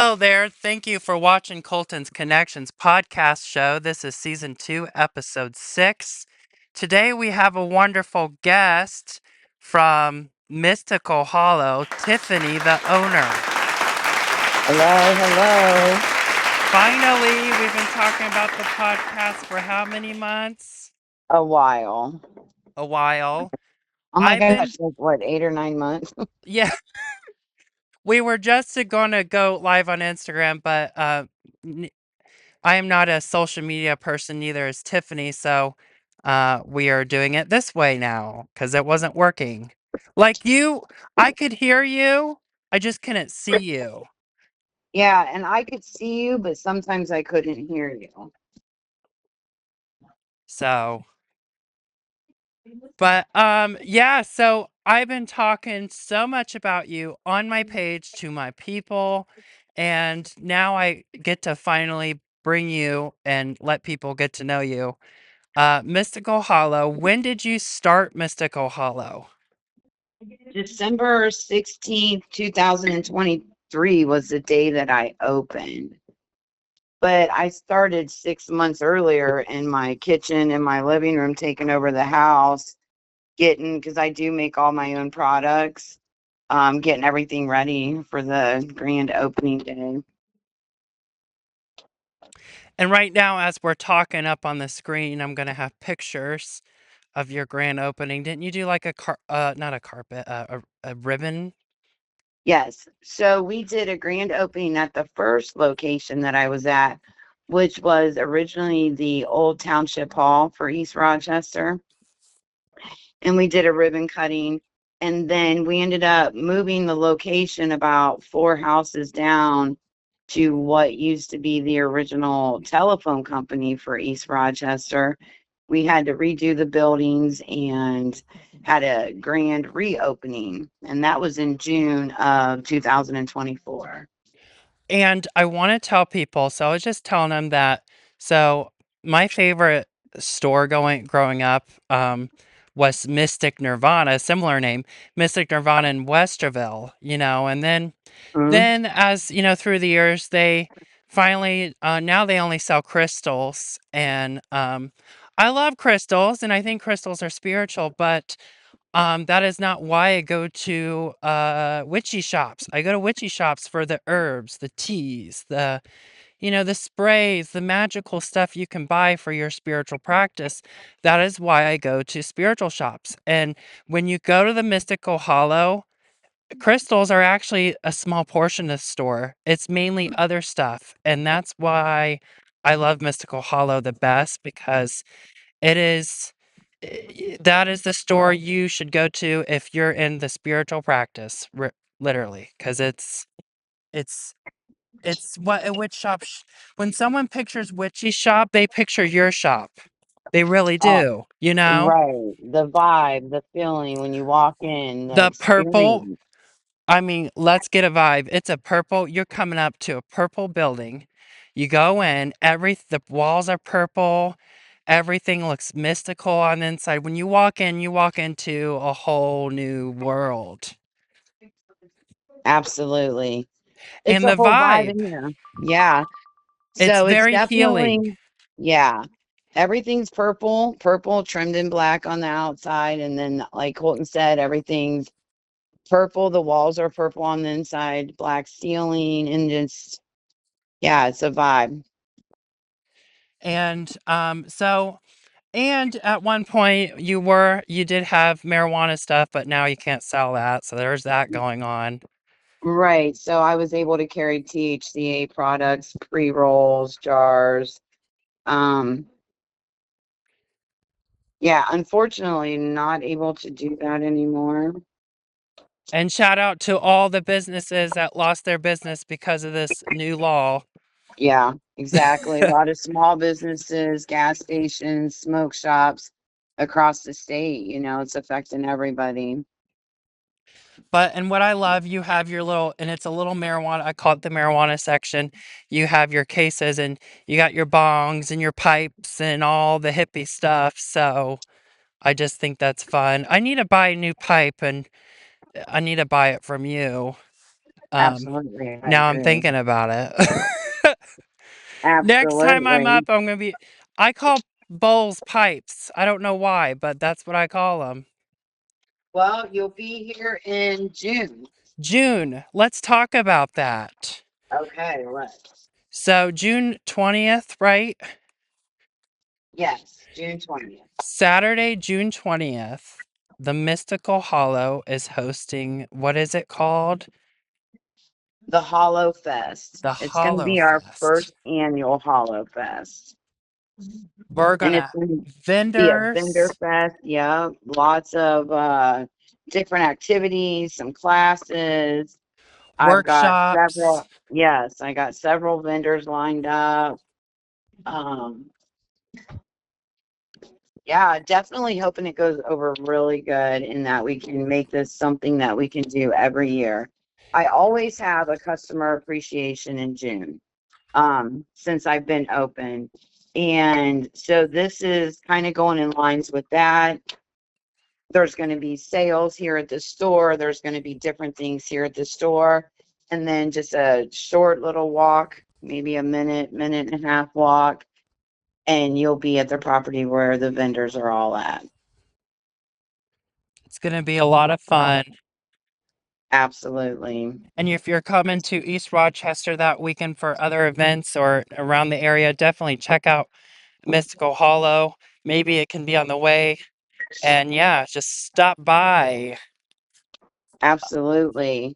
Hello there. Thank you for watching Colton's Connections podcast show. This is season 2, episode 6. Today we have a wonderful guest from Mystical Hollow, Tiffany, the owner. Hello, hello. Finally, we've been talking about the podcast for how many months? A while. A while. Oh my I've been, gosh, like what, 8 or 9 months? yeah, we were just going to go live on Instagram, but I am not a social media person, neither is Tiffany, so we are doing it this way now because it wasn't working. Like you, I could hear you, I just couldn't see you. Yeah, and I could see you, but sometimes I couldn't hear you. So, but yeah, so I've been talking so much about you on my page to my people, and now I get to finally bring you and let people get to know you. Mystical Hollow, when did you start Mystical Hollow? December 16th, 2023 was the day that I opened. But I started 6 months earlier in my kitchen in my living room, taking over the house, because I do make all my own products, getting everything ready for the grand opening day. And right now, as we're talking up on the screen, I'm gonna have pictures of your grand opening. Didn't you do like not a carpet, a ribbon? Yes. So we did a grand opening at the first location that I was at, which was originally the old Township Hall for East Rochester. And we did a ribbon cutting. And then we ended up moving the location about 4 houses down to what used to be the original telephone company for East Rochester. We had to redo the buildings and had a grand reopening, and that was in June of 2024. And I want to tell people. So I was just telling them that. So my favorite store growing up was Mystic Nirvana, similar name, Mystic Nirvana in Westerville. And then Mhm. Then, as you know, through the years, they finally now they only sell crystals, and I love crystals, and I think crystals are spiritual, but that is not why I go to witchy shops. I go to witchy shops for the herbs, the teas, the sprays, the magical stuff you can buy for your spiritual practice. That is why I go to spiritual shops. And when you go to the Mystical Hollow, crystals are actually a small portion of the store. It's mainly other stuff, and that's why I love Mystical Hollow the best because it is that is the store you should go to if you're in the spiritual practice, literally, because it's it's what a witch shop. When someone pictures witchy shop, they picture your shop. They really Oh, do. You know right. The vibe, the feeling when you walk in, the the purple. experience. I mean, let's get a vibe. It's a purple. You're coming up to a purple building. You go in, the walls are purple. Everything looks mystical on the inside. When you walk in, you walk into a whole new world. Absolutely. It's And a the whole vibe vibe, in here. Yeah. it's So it's very healing. definitely, yeah. Everything's purple, purple trimmed in black on the outside. And then, like Colton said, everything's purple. The walls are purple on the inside, black ceiling, and just, yeah, it's a vibe. And and at one point you did have marijuana stuff, but now you can't sell that. So there's that going on. Right. So I was able to carry THCA products, pre rolls, jars. Um, yeah, unfortunately, not able to do that anymore. And shout out to all the businesses that lost their business because of this new law. Yeah, exactly. A lot of small businesses, gas stations, smoke shops across the state, it's affecting everybody. And what I love, you have your little, and it's a little marijuana. I call it the marijuana section. You have your cases, and you got your bongs and your pipes and all the hippie stuff. So I just think that's fun. I need to buy a new pipe, and I need to buy it from you. Absolutely, I Now I'm agree. thinking about it. Next time I'm up, Absolutely. I'm gonna be. I call bowls pipes. I don't know why, but that's what I call them. Well, you'll be here in June. June. Let's talk about that. Okay, let's. So June 20th, right? Yes, June 20th. Saturday, June 20th. The Mystical Hollow is hosting. What is it called? The Hollow Fest. The It's going to Hollow be our Fest. first annual Hollow Fest. We're And it's gonna going to be a vendor vendors, fest. Yeah, lots of different activities, some classes. I've got workshops. several, yes, I got several vendors lined up. Um, yeah, definitely hoping it goes over really good and that we can make this something that we can do every year. I always have a customer appreciation in June, since I've been open. And so this is kind of going in lines with that. There's going to be sales here at the store. There's going to be different things here at the store. And then just a short little walk, maybe a minute, minute and a half walk, and you'll be at the property where the vendors are all at. It's gonna be a lot of fun. Absolutely. And if you're coming to East Rochester that weekend for other events or around the area, definitely check out Mystical Hollow. Maybe it can be on the way. And yeah, just stop by. Absolutely.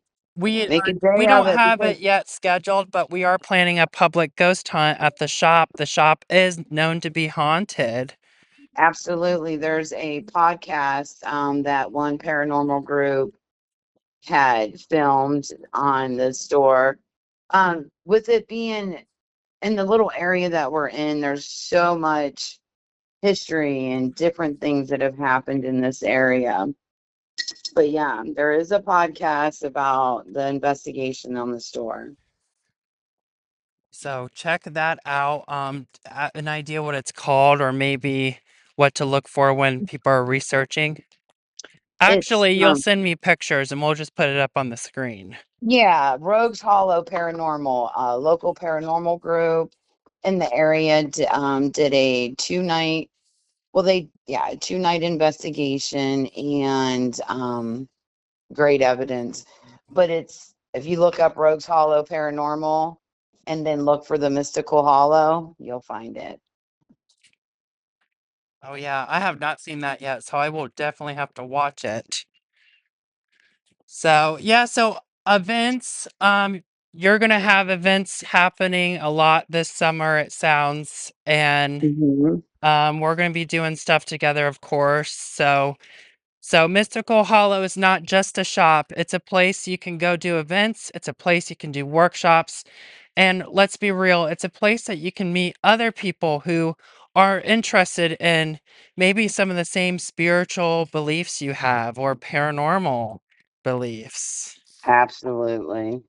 Make a We day of don't it have because it yet scheduled, but we are planning a public ghost hunt at the shop. The shop is known to be haunted. absolutely there's a podcast that one paranormal group had filmed on the store. With it being in the little area that we're in, there's so much history and different things that have happened in this area. But yeah, there is a podcast about the investigation on the store. So check that out. An idea what it's called, or maybe what to look for when people are researching. It's Actually, you'll send me pictures and we'll just put it up on the screen. yeah, Rogues Hollow Paranormal, a local paranormal group in the area did a 2 night, well, they, yeah, a 2 night investigation and great evidence. But it's, if you look up Rogues Hollow Paranormal and then look for the Mystical Hollow, you'll find it. Oh yeah, I have not seen that yet, so I will definitely have to watch it. So yeah, so events, you're gonna have events happening a lot this summer, it sounds, and Hmm. we're gonna be doing stuff together, of course. So Mystical Hollow is not just a shop, it's a place you can go do events, it's a place you can do workshops, and let's be real, it's a place that you can meet other people who are interested in maybe some of the same spiritual beliefs you have or paranormal beliefs. Absolutely.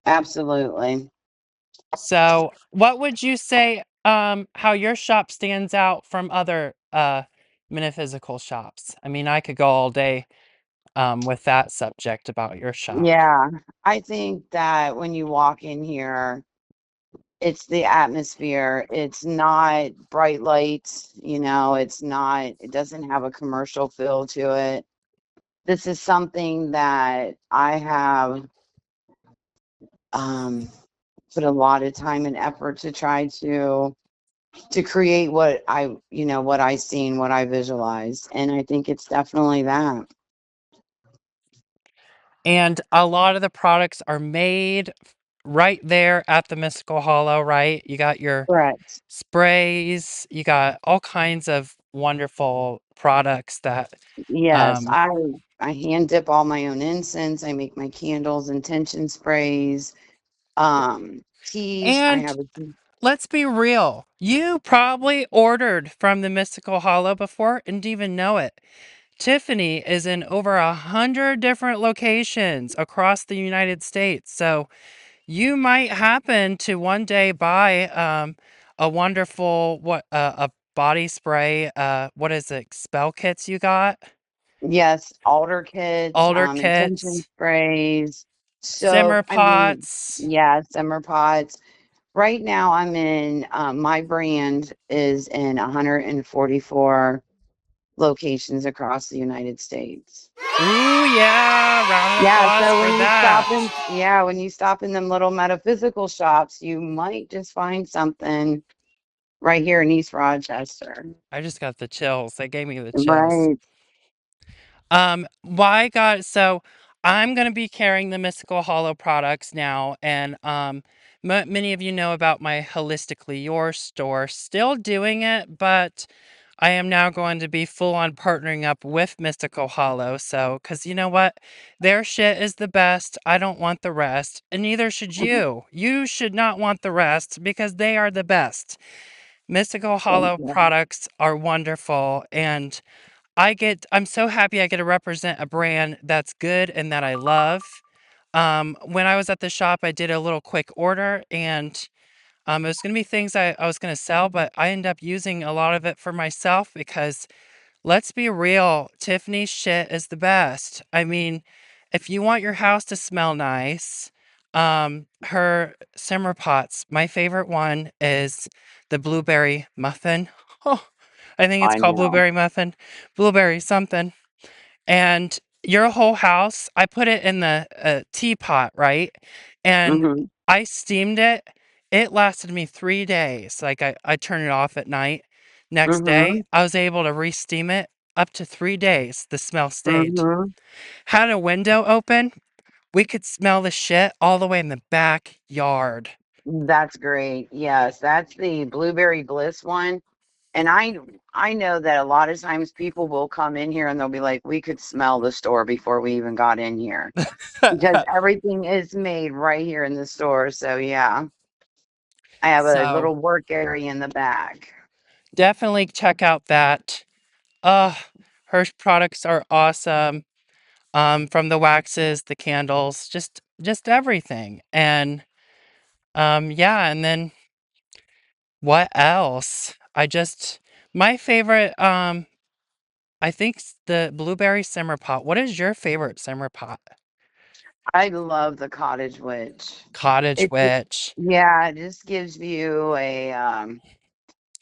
Absolutely. So, what would you say how your shop stands out from other metaphysical shops? I mean, I could go all day with that subject about your shop. Yeah, I think that when you walk in here, it's the atmosphere. It's not bright lights, it's not, it doesn't have a commercial feel to it. This is something that I have um put a lot of time and effort to try to create what what I seen, what I visualized. And I think it's definitely that. And a lot of the products are made right there at the Mystical Hollow, right? You got your Correct. sprays, you got all kinds of wonderful products that Yes, um I hand dip all my own incense. I make my candles, intention sprays, teas. I and have a tea. let's be real. You probably ordered from the Mystical Hollow before and didn't even know it. Tiffany is in over 100 different locations across the United States. So you might happen to one day buy a wonderful a body spray. What is it? Spell kits you got? Yes, altar kits, Alder intention kits. sprays. So, Simmer I mean, pots. yeah, summer pots. Right now, I'm in, my brand is in 144 locations across the United States. Ooh, yeah. Round of Yeah, applause so for that. when you stop in them little metaphysical shops, you might just find something right here in East Rochester. I just got the chills. They gave me the chills. Right. Why God? So I'm gonna be carrying the Mystical Hollow products now, and many of you know about my Holistically Your store. Still doing it, but I am now going to be full on partnering up with Mystical Hollow. So, because you know what, their shit is the best. I don't want the rest, and neither should you. You should not want the rest because they are the best. Mystical Thank Hollow you. products are wonderful, and I'm so happy I get to represent a brand that's good and that I love. When I was at the shop, I did a little quick order, and it was going to be things I was going to sell, but I ended up using a lot of it for myself because let's be real, Tiffany's shit is the best. I mean, if you want your house to smell nice, her simmer pots, my favorite one is the blueberry muffin. Oh, I think it's I called know. blueberry muffin, blueberry something. And your whole house, I put it in the teapot, right? And Mhm. I steamed it. It lasted me 3 days. Like I turn it off at night. Next day, Mhm. I was able to re-steam it up to 3 days. The smell stayed. Mhm. Had a window open. We could smell the shit all the way in the backyard. That's great. Yes, that's the blueberry bliss one. And I know that a lot of times people will come in here and they'll be like, "We could smell the store before we even got in here." Because everything is made right here in the store. So yeah, I have a So little work area in the back. definitely check out that. Uh, her products are awesome. From the waxes, the candles, just everything. And yeah, and then what else? My favorite I think the blueberry simmer pot. What is your favorite simmer pot? I love the cottage witch. Cottage It witch. Yeah, it just gives you a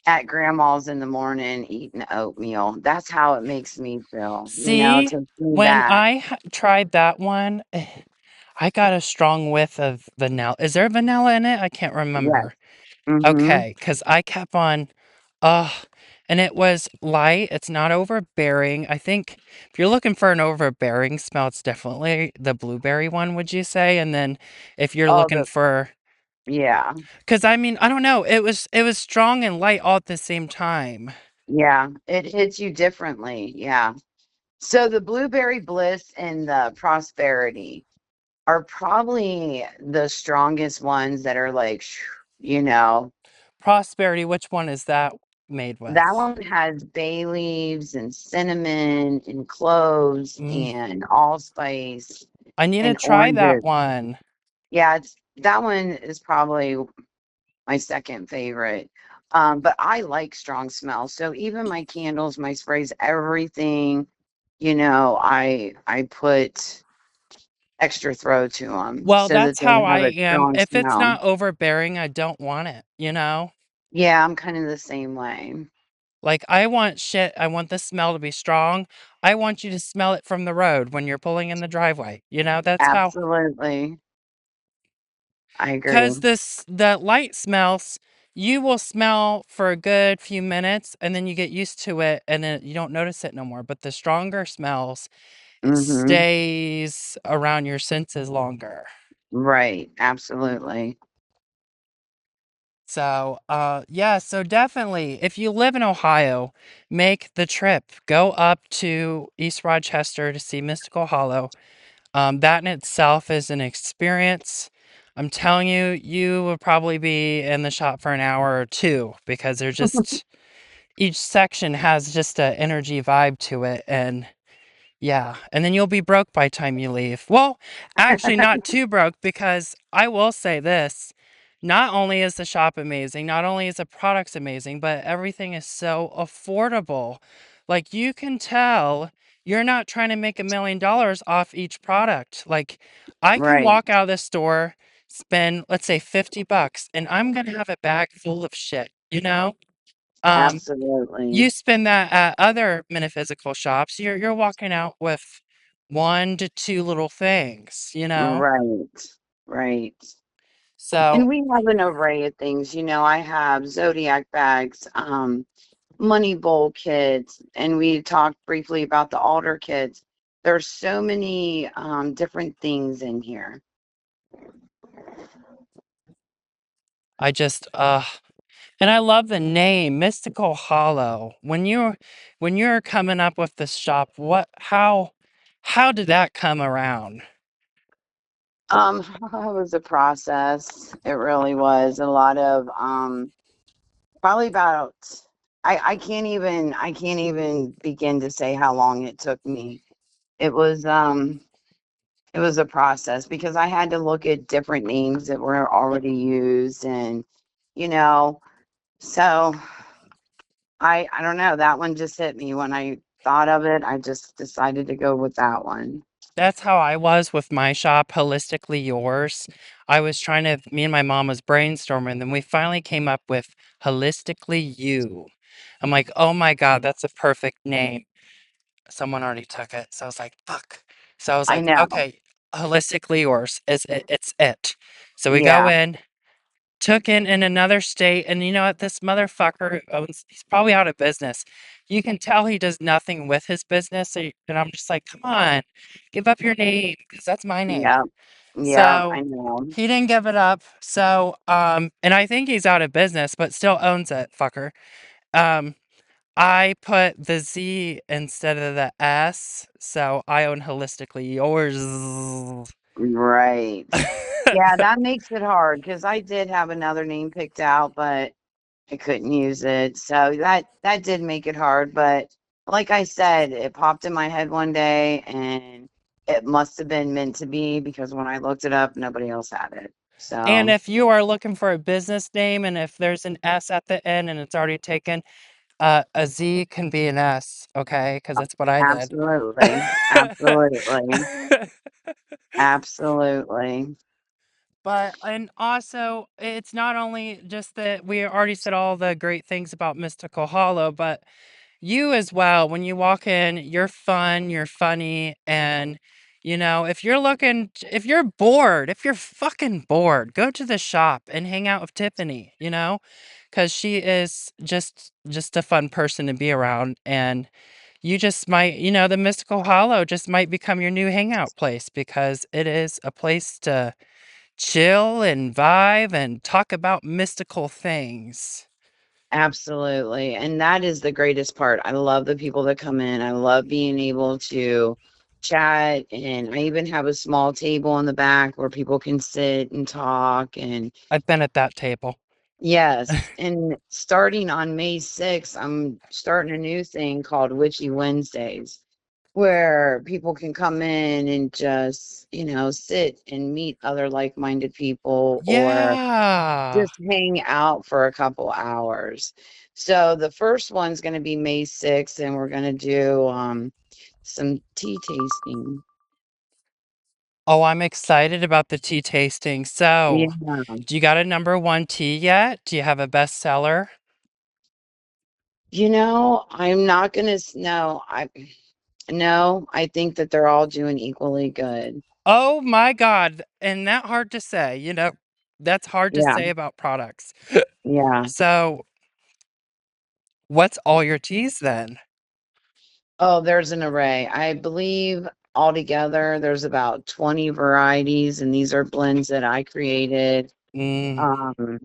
at grandma's in the morning eating oatmeal. That's how it makes me feel, See, takes me when back. tried that one, I got a strong whiff of vanilla. Is there vanilla in it? I can't Yes. remember. Mhm. Okay, because I kept on, uh, and it was light. It's not overbearing. I think if you're looking for an overbearing smell, it's definitely the blueberry one, would you say? And then if you're Oh, looking for, yeah. because I mean, I don't know, it was strong and light all at the same time. Yeah, it hits you differently. Yeah. So the blueberry bliss and the prosperity are probably the strongest ones that are like, you know, Prosperity, which one is that made that with? one has bay leaves and cinnamon and cloves Mm, and allspice I need to and try that oranges. one. Yeah, that one is probably my second favorite. But I like strong smells. So even my candles, my sprays, everything, I put extra throw to them Well, so that that's they how I have a am. strong If it's smell. not overbearing, I don't want it, you know? Yeah, I'm kind of the same way. Like, I want the smell to be strong. I want you to smell it from the road when you're pulling in the driveway, you know? That's how, Absolutely. I because agree. the light smells, you will smell for a good few minutes and then you get used to it and then you don't notice it no more. But the stronger smells, it Mm-hmm. stays around your senses longer. Right. Absolutely. So, yeah, so definitely, if you live in Ohio, make the trip. Go up to East Rochester to see Mystical Hollow. That in itself is an experience. I'm telling you, you would probably be in the shop for an hour or two because each section has just a energy vibe to it. And yeah, and then you'll be broke by time you leave. Well, actually not too broke because I will say this. Not only is the shop amazing, not only is the products amazing, but everything is so affordable. Like you can tell, you're not trying to make $1 million off each product. Like, I can Right. walk out of the store, spend, let's say, $50, and I'm gonna have a bag full of shit, you know? Um, Absolutely. you spend that at other metaphysical shops, you're walking out with 1 to 2 little things, you know? Right. Right. So, And we have an array of things. I have zodiac bags, money bowl kits, and we talked briefly about the altar kits. There's so many different things in here. I just, and I love the name, Mystical Hollow. When you're coming up with this shop, how did that come around? It was a process. It really was a lot of probably about I can't even begin to say how long it took me. It was it was a process because I had to look at different names that were already used and you know, so I don't know, that one just hit me when I thought of it. I just decided to go with that one. That's how I was with my shop, Holistically Yours. I was trying to me and my mom was brainstorming, and then we finally came up with Holistically You. I'm like, "Oh my god, that's a perfect name." Someone already took it, so I was like, "Fuck." So I was I like, know. "Okay, Holistically Yours is it's it." So we go Yeah. in, took in another state, and you know what? This motherfucker he's probably out of business. You can tell he does nothing with his business, and I'm just like, "Come on, give up your name, because that's my name." Yeah. Yeah, So, I know. he didn't give it up, so, and I think he's out of business, but still owns it, fucker. Um, I put the Z instead of the S, so I own Holistically Yours. Right. Yeah, that makes it hard because I did have another name picked out, but I couldn't use it. So that did make it hard, but like I said, it popped in my head one day and it must have been meant to be because when I looked it up, nobody else had it. And So, if you are looking for a business name and if there's an S at the end and it's already taken, a Z can be an S, okay? Because that's what I did. absolutely. Absolutely. Absolutely. But and also, it's not only just that we already said all the great things about Mystical Hollow, but you as well. When you walk in, you're fun, you're funny, and if you're bored, if you're fucking bored, go to the shop and hang out with Tiffany, because she is just a fun person to be around, and you just might, the Mystical Hollow just might become your new hangout place because it is a place to chill and vibe and talk about mystical things. Absolutely. And that is the greatest part. I love the people that come in. I love being able to chat. And I even have a small table in the back where people can sit and talk. And I've been at that table. yes, and starting on May 6th, I'm starting a new thing called Witchy Wednesdays, where people can come in and just, sit and meet other like-minded people or Yeah. just hang out for a couple hours. So the first one's going to be May 6th, and we're going to do some tea tasting. Oh, I'm excited about the tea tasting. So, Yeah. do you got a number one tea yet? Do you have a bestseller? I'm not going to, no, I think that they're all doing equally good. Oh my God. And that hard to say, that's hard to Yeah. say about products. Yeah. So, what's all your teas then? Oh, there's an array. I believe altogether there's about 20 varieties, and these are blends that I created. Mm. Um,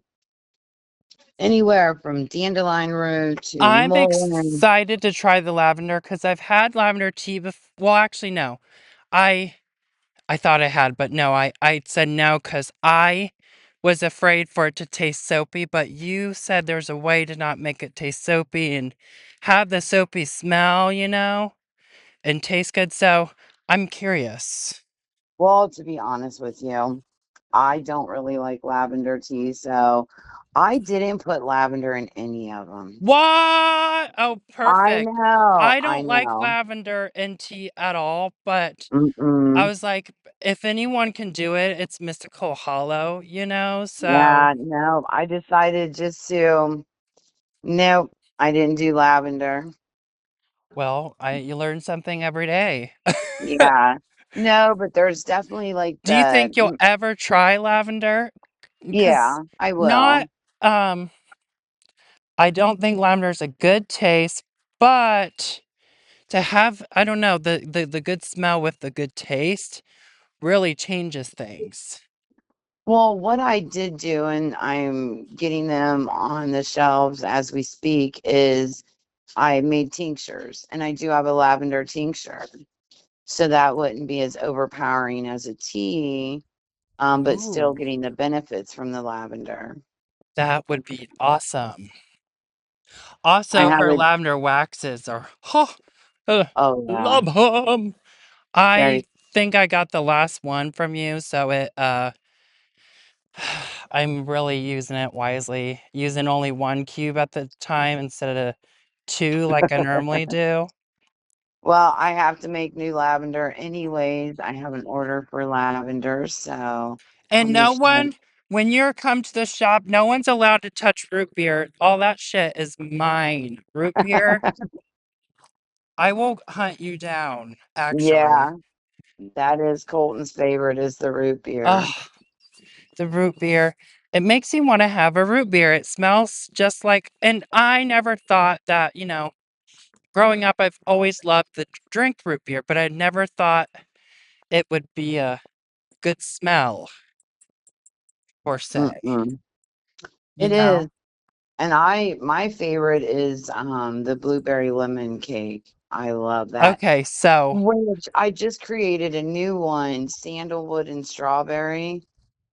Anywhere from dandelion root to I'm mullein. excited to try the lavender because I've had lavender tea before. Well, actually, no. I I thought I had, but no, I said no because I was afraid for it to taste soapy, but you said there's a way to not make it taste soapy and have the soapy smell, and taste good. So I'm curious. Well, to be honest with you, I don't really like lavender tea, so I didn't put lavender in any of them. What? Oh, I perfect. know, I I don't like know. lavender in tea at all, but I Mm-mm. was like, if anyone can do it, it's Mystical Hollow, you know? So, Yeah, no, I decided just to, nope, I didn't do lavender. well, you learn something every day. Yeah. No, but there's definitely like Do you think you'll ever try lavender? Because yeah, I not, will. um, I don't think lavender is a good taste, but to have, I don't know, the good smell with the good taste really changes things. Well, what I did do, and I'm getting them on the shelves as we speak, is I made tinctures, and I do have a lavender tincture. So that wouldn't be as overpowering as a tea, but still Ooh, getting the benefits from the lavender. that would be awesome. I Also, have her a, lavender waxes are, huh, oh yeah, love them. very, I think I got the last one from you, so I'm really using it wisely, using only one cube at the time instead of two like I normally do. well, I have to make new lavender anyways. I have an order for lavender, so I'll And make no sure. one, when you're come to the shop, no one's allowed to touch root beer. All that shit is mine. Root beer, I will hunt you down, actually. Yeah, that is Colton's favorite is the root beer. Ugh, the root beer. It makes you want to have a root beer. It smells just like, and I never thought that, growing up, I've always loved the drink root beer, but I never thought it would be a good smell, per se. Mm-mm. You It is. know? And my favorite is the blueberry lemon cake. I love that. Okay, so, Which I just created a new one, sandalwood and strawberry.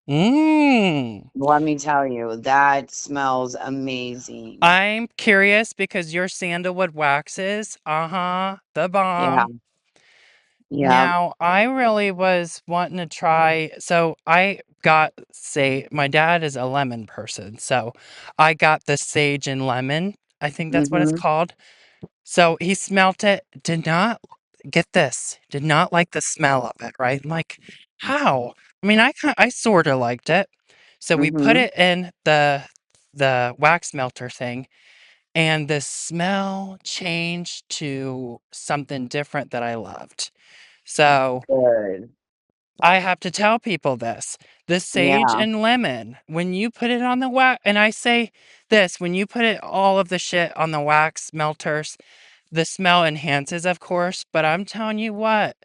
mmm. Let me tell you, that smells amazing. I'm curious because your sandalwood waxes, the Yeah, bomb. yeah. Now, I really was wanting to try. So I got my dad is a lemon person. So I got the sage and lemon. I think that's what it's Mm-hmm. called. So he smelt it, did not get this, did not like the smell of it, right? I'm like, how? I mean, I sort of liked it. So we put Mm-hmm. it in the wax melter thing, and the smell changed to something different that I loved. So Good. I have to tell people this. The sage Yeah. and lemon, when you put it on the wax, and I say this, when you put it all of the shit on the wax melters, the smell enhances, of course, but I'm telling you what,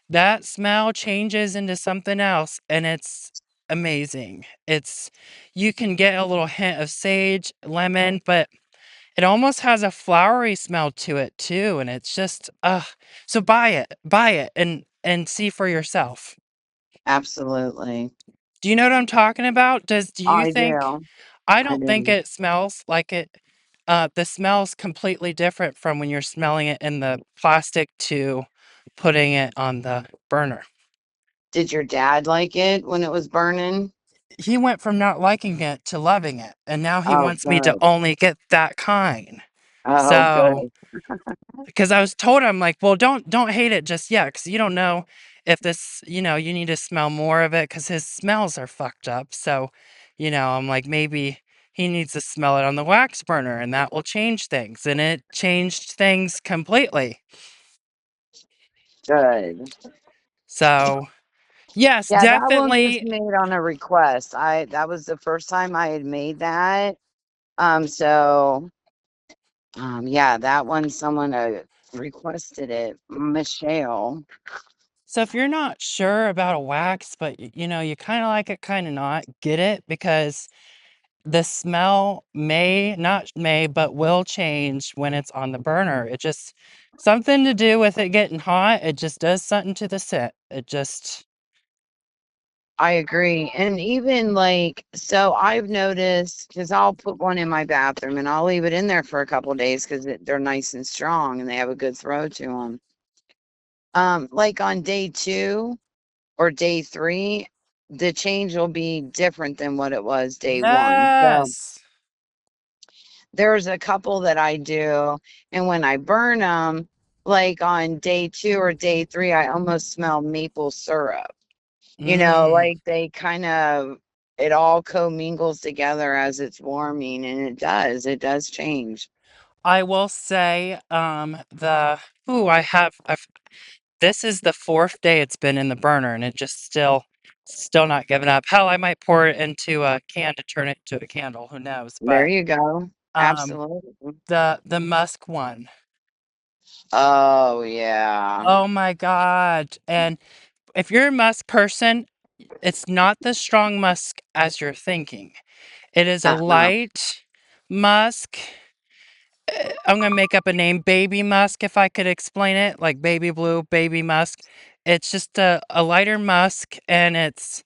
that smell changes into something else and it's amazing. You can get a little hint of sage, lemon, but it almost has a flowery smell to it too, and it's just so buy it and see for yourself. Absolutely. Do you know what I'm talking about? Do you I think do. I I don't think do. it smells like it the smell's completely different from when you're smelling it in the plastic to putting it on the burner. Did your dad like it when it was burning? He went from not liking it to loving it, and now he Oh, wants me to good. only get that kind. Oh, So, good. because I was told, I'm like, well, don't hate it just yet, because you don't know if this, you need to smell more of it, because his smells are fucked up. So, I'm like, maybe he needs to smell it on the wax burner, and that will change things. And it changed things completely. Good. So, yes, Yeah, that one was definitely. made on a request. That was the first time I had made that. So yeah, that one someone requested it. Michelle. So if you're not sure about a wax, but you kind of like it, kind of not, get it because the smell not may, but will change when it's on the burner. It just something to do with it getting hot. It just does something to the scent. It just I agree. And even like, so I've noticed because I'll put one in my bathroom and I'll leave it in there for a couple days because they're nice and strong and they have a good throw to them. Like on day 2 or day 3, the change will be different than what it was day one. So Yes. there's a couple that I do, and when I burn them, like on day 2 or day 3, I almost smell maple syrup. Mm. Like they kind of it all commingles together as it's warming, and it does change. I will say, I've this is the 4th day it's been in the burner, and it just still not giving up. Hell, I might pour it into a can to turn it into a candle, who knows? There But, you go. um, Absolutely. the musk one, Oh, yeah. oh my god, and if you're a musk person, it's not the strong musk as you're thinking. It is a Uh-uh. light musk. I'm gonna make up a name, baby musk, if I could explain it, like baby blue, baby musk. It's just a lighter musk, and it's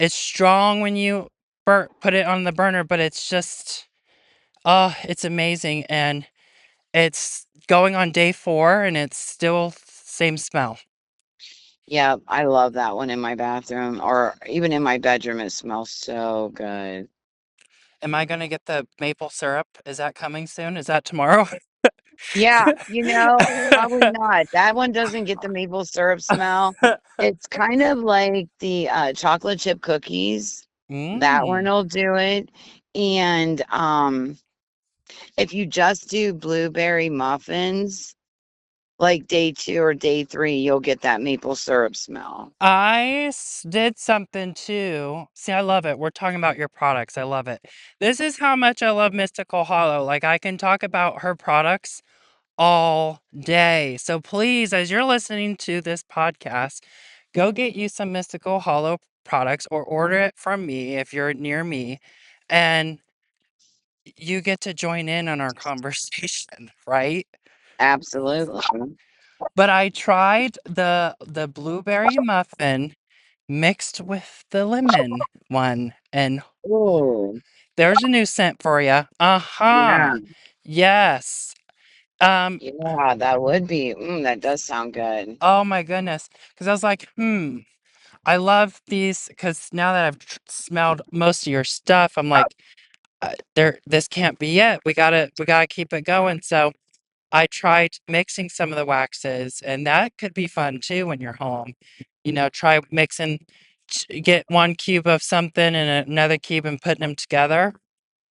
strong when you put it on the burner, but it's just, oh, it's amazing, and it's going on day 4, and it's still same smell. Yeah, I love that one in my bathroom or even in my bedroom. It smells so good. Am I gonna get the maple syrup? Is that coming soon? Is that tomorrow? Yeah, probably not. That one doesn't get the maple syrup smell. It's kind of like the chocolate chip cookies. That one Mm. will do it. And if you just do blueberry muffins, like day 2 or day 3, you'll get that maple syrup smell. Did something too. See, I love it. We're talking about your products. I love it. This is how much I love Mystical Hollow. Like, I can talk about her products all day. So please, as you're listening to this podcast, go get you some Mystical Hollow products or order it from me if you're near me. And you get to join in on our conversation, right? Absolutely. But I tried the blueberry muffin mixed with the lemon one, and Oh, there's a new scent for you. Uh-huh. yeah. Yes. Um, Yeah, that would be. That does sound good. oh my goodness. Because I was like, I love these because now that I've smelled most of your stuff, I'm like, this can't be it. We gotta keep it going. So I tried mixing some of the waxes, and that could be fun too when you're home. Try mixing, get one cube of something and another cube and putting them together.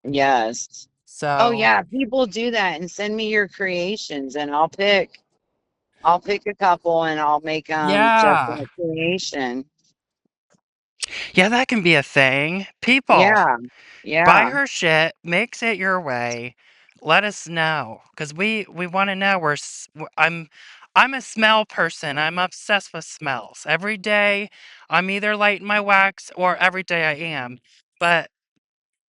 Yes. Oh So, yeah, people do that and send me your creations and I'll pick a couple and I'll make just yeah. a creation. Yeah, that can be a thing. People, Yeah. buy Yeah. her shit, mix it your way. Let us know, cause we want to know. I'm a smell person. I'm obsessed with smells. Every day, I'm either lighting my wax or every day I am. But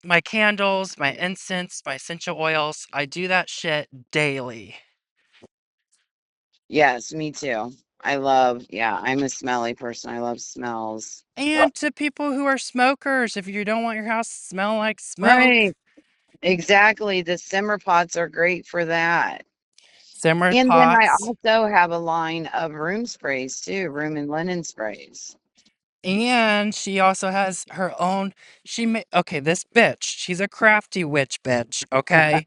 my candles, my incense, my essential oils, I do that shit daily. Yes, me too. Yeah, I'm a smelly person. I love smells. And to people who are smokers, if you don't want your house to smell like smoke, Right. Exactly. The simmer pots are great for that. simmer And then I pots. also have a line of room sprays too, room and linen sprays. And she also has her own. Okay, this bitch. She's a crafty witch bitch. Okay,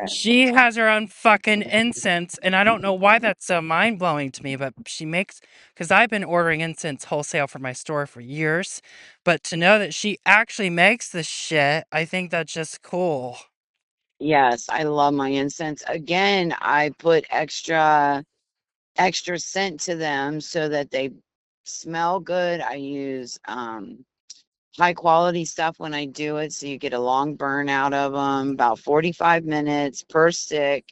she has her own fucking incense, and I don't know why that's so mind blowing to me. But she makes, because I've been ordering incense wholesale for my store for years, but to know that she actually makes this shit, I think that's just cool. Yes, I love my incense. Again, I put extra scent to them so that they smell good. I use high quality stuff when I do it, so you get a long burn out of them, about 45 minutes per stick,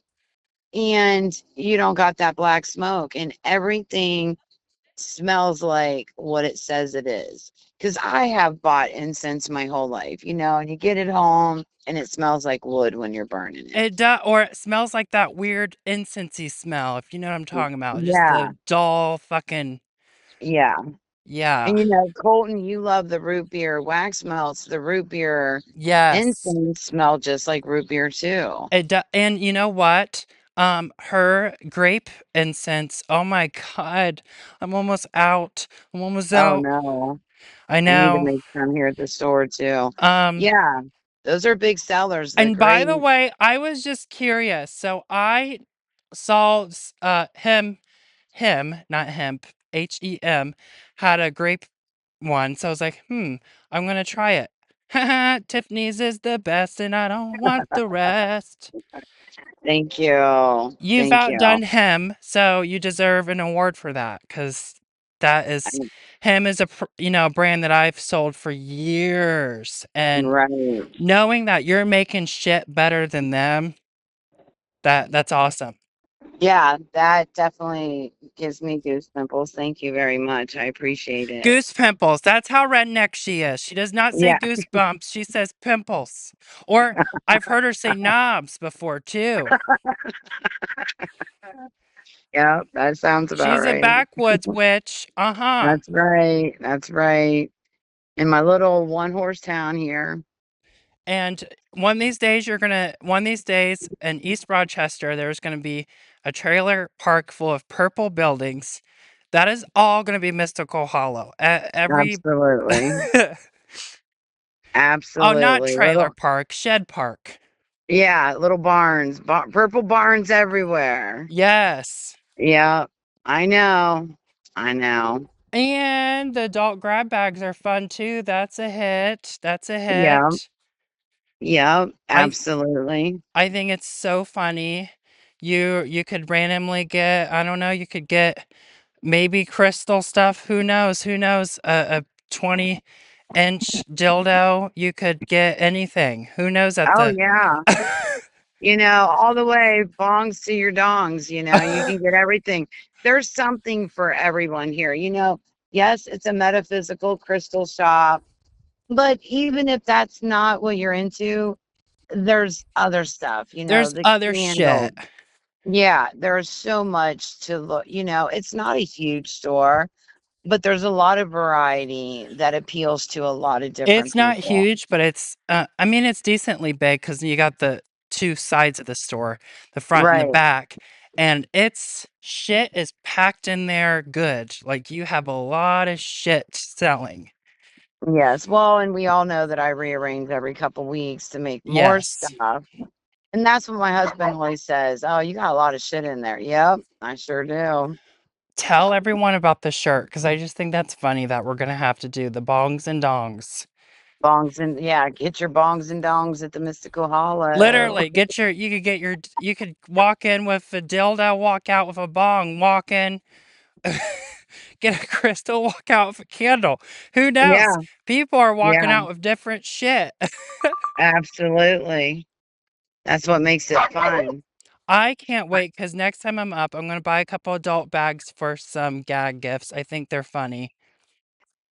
and you don't got that black smoke, and everything smells like what it says it is. Because I have bought incense my whole life, and you get it home and it smells like wood when you're burning it. It does, or it smells like that weird incensey smell, if you know what I'm talking about. Just Yeah, the dull fucking, yeah. yeah. And Colton, you love the root beer wax melts. The root beer Yes. incense smell just like root beer too. And you know what? Her grape incense. Oh my god, I'm almost out. I'm almost Oh out. no. I I need to know. make some here at the store too. Um, Yeah, those are big sellers. They're and by great. the way, I was just curious. So I saw him, not hemp, HEM, had a grape one. So I was like, I'm gonna try it. Tiffany's is the best, and I don't want the rest. Thank you. You've Thank you. outdone him, so you deserve an award for that because that is I'm him is a brand that I've sold for years, and right. knowing that you're making shit better than them, that's awesome. Yeah, that definitely gives me goose pimples. Thank you very much. I appreciate it. Goose pimples. That's how redneck she is. She does not say Yeah. goosebumps. She says pimples. Or I've heard her say knobs before too. Yeah, that sounds about She's a right. backwoods witch. Uh huh. That's right. That's right. In my little one horse town here. And one of these days in East Rochester, there's gonna be a trailer park full of purple buildings. That is all gonna be Mystical Hollow. Every Absolutely. oh, not Absolutely. trailer Little, park, shed park. yeah, little barns, purple barns everywhere. Yes. Yeah, I know. I know. And the adult grab bags are fun too. That's a hit. That's a Yeah, hit. yeah, I absolutely. I think it's so funny. You could randomly get, I don't know, you could get maybe crystal stuff. Who knows? Who knows? A 20-inch dildo. You could get anything. Who knows at Oh, the yeah. All the way bongs to your dongs, you can get everything. There's something for everyone here. Yes, it's a metaphysical crystal shop, but even if that's not what you're into, there's other stuff, There's the other candles. shit. Yeah, there's so much to look, it's not a huge store, but there's a lot of variety that appeals to a lot of different It's not people. huge, but I mean, it's decently big because you got the two sides of the store, the front and the Right. back, and its shit is packed in there good. Like you have a lot of shit selling. Yes. Well, and we all know that I rearrange every couple weeks to make more Yes. stuff. And that's what my husband always says. Oh, you got a lot of shit in there. Yep, I sure do. Tell everyone about the shirt because I just think that's funny that we're gonna have to do the bongs and dongs. Bongs and yeah, get your bongs and dongs at the Mystical Hollow. Literally, you could walk in with a dildo, walk out with a bong, walk in, get a crystal, walk out with a candle. Who knows? Yeah, People are walking yeah, out with different shit. absolutely. That's what makes it fun. I can't wait because next time I'm up, I'm gonna buy a couple adult bags for some gag gifts. I think they're funny.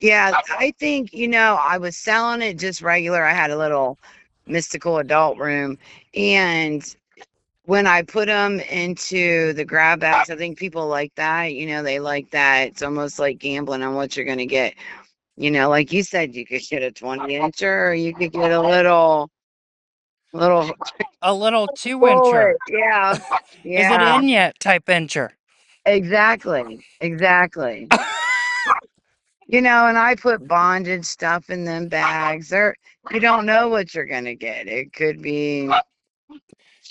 Yeah, I think, I was selling it just regular. I had a little mystical adult room. And when I put them into the grab bags, I think people like that. They like that. It's almost like gambling on what you're going to get. Like you said, you could get a 20-incher or you could get a little A little 2 incher. bullet. Yeah. Is it Yeah. in yet? Type incher. Exactly. Exactly. And I put bondage stuff in them bags. You don't know what you're gonna get. It could be,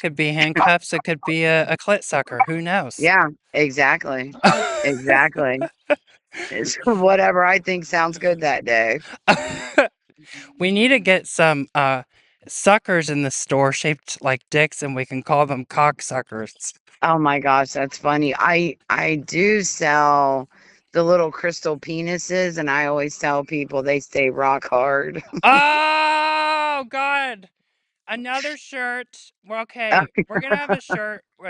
Could be handcuffs. It could be a clit sucker. Who knows? yeah, exactly. Exactly. It's whatever I think sounds good that day. We need to get some suckers in the store shaped like dicks, and we can call them cocksuckers. Oh my gosh, that's funny. I do sell the little crystal penises, and I always tell people they stay rock hard. Oh God! Another shirt. Well, okay, we're gonna have a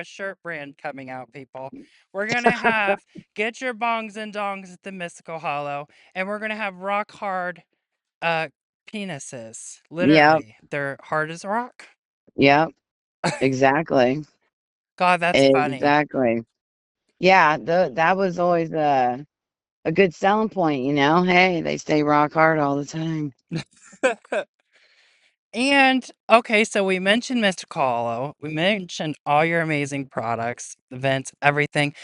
shirt brand coming out, people. We're gonna have get your bongs and dongs at the Mystical Hollow, and we're gonna have rock hard uh penises. Yep, Literally, they're hard as rock. yep, exactly. God, that's funny. Exactly. Yeah, that was always a good selling point. Hey, they stay rock hard all the time. And okay, so we mentioned Mystical Hollow. We mentioned all your amazing products, events, everything,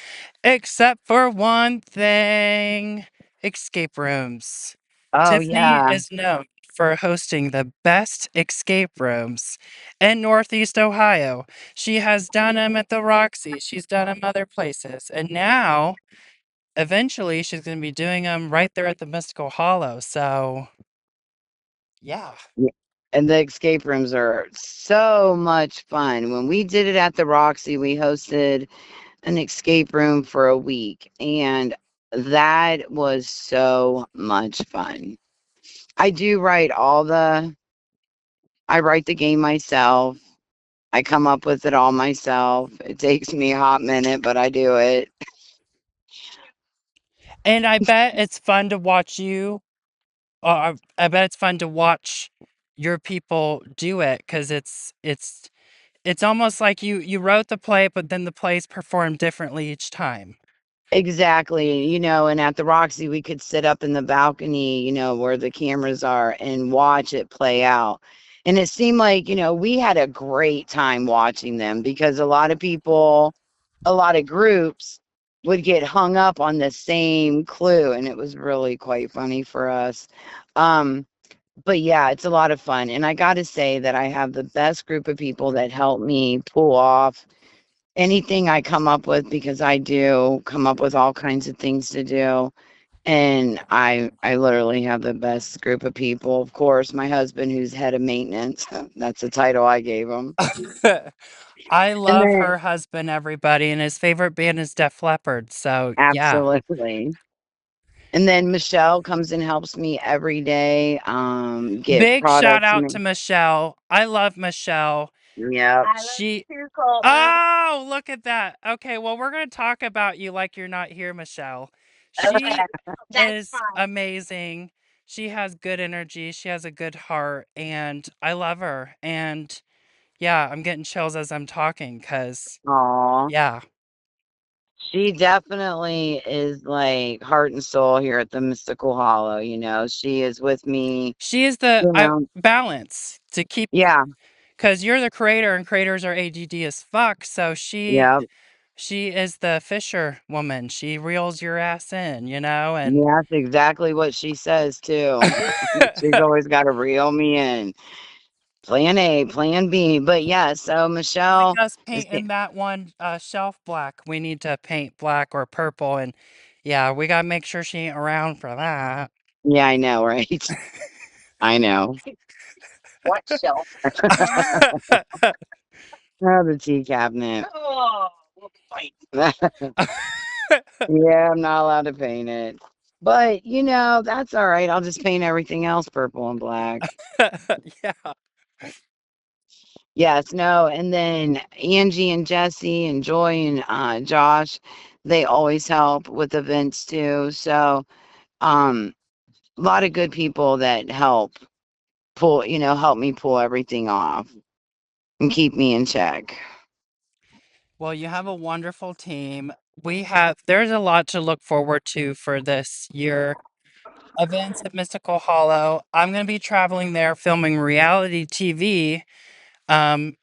except for one thing: escape rooms. Oh, Tiffany yeah. is known for hosting the best escape rooms in Northeast Ohio. She has done them at the Roxy, she's done them other places, and now, eventually, she's gonna be doing them right there at the Mystical Hollow, so yeah. Yeah. And the escape rooms are so much fun. When we did it at the Roxy, we hosted an escape room for a week, and that was so much fun. I do write I write the game myself. I come up with it all myself. It takes me a hot minute, but I do it. And I bet it's fun to watch you I bet it's fun to watch your people do it because it's almost like you wrote the play, but then the plays perform differently each time. Exactly. And at the Roxy, we could sit up in the balcony, where the cameras are and watch it play out. And it seemed like, we had a great time watching them because a lot of groups would get hung up on the same clue. And it was really quite funny for us. Um, but yeah, it's a lot of fun. And I got to say that I have the best group of people that help me pull off anything I come up with because I do come up with all kinds of things to do. And I literally have the best group of people. Of course, my husband, who's head of maintenance, that's the title I gave him. I And love then her husband, everybody, and his favorite band is Def Leppard, so yeah. absolutely. And then Michelle comes and helps me every day, get Big shout products. out to Michelle. I love Michelle. Yep. I love you She too, Colton. Oh, look at that. Okay, well, we're gonna talk about you like you're not here, Michelle. Okay, She that's is fine. amazing. She has good energy, she has a good heart, and I love her, and yeah, I'm getting chills as I'm talking because Aw. yeah. She definitely is like heart and soul here at the Mystical Hollow. She is with me, She is the you I know. balance to keep Yeah, because you're the creator and creators are ADD as fuck, so yeah, she is the fisher woman. She reels your ass in, and yeah, that's exactly what she says too. She's always got to reel me in. Plan A, plan B. But yeah, so like Michelle us is, painting that one, shelf black, we need to paint black or purple, and yeah, we gotta make sure she ain't around for that. yeah, I know, right? I know. What shelf? Oh, the tea cabinet. Oh, we'll fight. Yeah, I'm not allowed to paint it. But, that's all right. I'll just paint everything else purple and black. Yeah. Yes, no, and then Angie and Jesse and Joy and Josh, they always help with events too. So, um, a lot of good people that help me pull everything off and keep me in check. Well, you have a wonderful team. There's a lot to look forward to for this year. Events at Mystical Hollow. I'm gonna be traveling there filming reality TV. Um,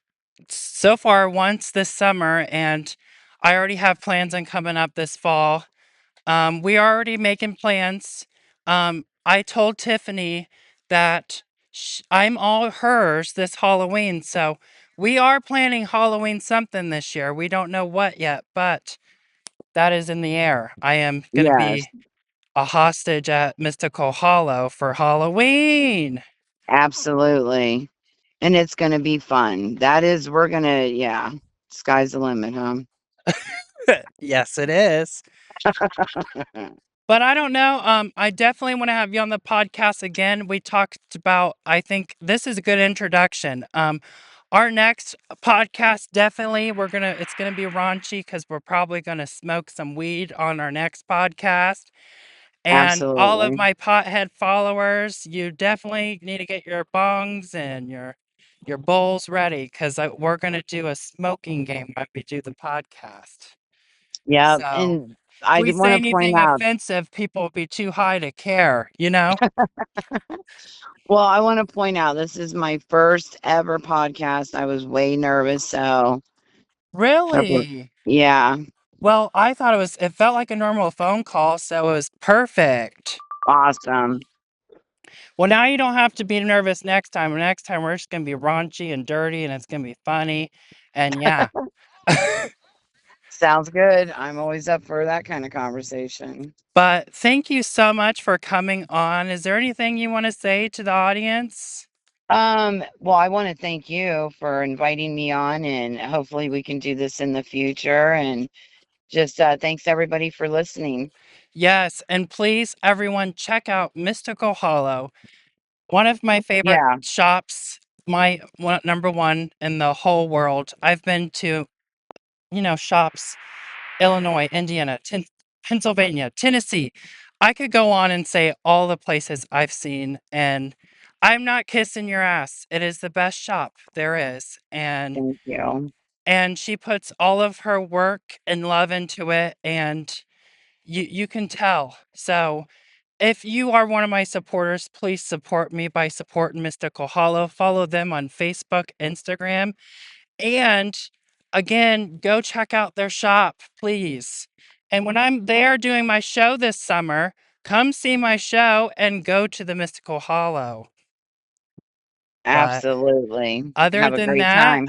so far once this summer, and I already have plans on coming up this fall. We are already making plans. I told Tiffany that I'm all hers this Halloween, so we are planning Halloween something this year. We don't know what yet, but that is in the air. I am going to Yes, be a hostage at Mystical Hollow for Halloween. absolutely. And it's going to be fun. We're going to, yeah, sky's the limit, huh? Yes, it is. But I don't know. I definitely want to have you on the podcast again. We talked about, I think this is a good introduction. Our next podcast, definitely, it's gonna be raunchy because we're probably gonna smoke some weed on our next podcast. And all of Absolutely. my pothead followers, you definitely need to get your bongs and your bowls ready because we're gonna do a smoking game when we do the podcast. Yeah. So And if I we did say want to point anything out, offensive, people will be too high to care, you know? well, I want to point out this is my first ever podcast. I was way nervous. So, Really? yeah, Well, it felt like a normal phone call, so it was perfect. awesome. Well, now you don't have to be nervous next time. Next time we're just gonna be raunchy and dirty, and it's gonna be funny, and yeah. Sounds good. I'm always up for that kind of conversation. But thank you so much for coming on. Is there anything you want to say to the audience? Well, I want to thank you for inviting me on, and hopefully we can do this in the future. And just thanks everybody for listening. Yes, and please, everyone, check out Mystical Hollow. One of my favorite Yeah, shops, number one in the whole world. I've been to, shops, Illinois, Indiana, Pennsylvania, Tennessee. I could go on and say all the places I've seen, and I'm not kissing your ass. It is the best shop there is, thank you. and she puts all of her work and love into it, and you can tell. So if you are one of my supporters, please support me by supporting Mystical Hollow. Follow them on Facebook, Instagram, and again, go check out their shop, please. And when I'm there doing my show this summer, come see my show and go to the Mystical Hollow. But Absolutely. other Have a than great that, time.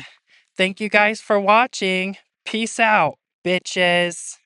thank you guys for watching. Peace out, bitches.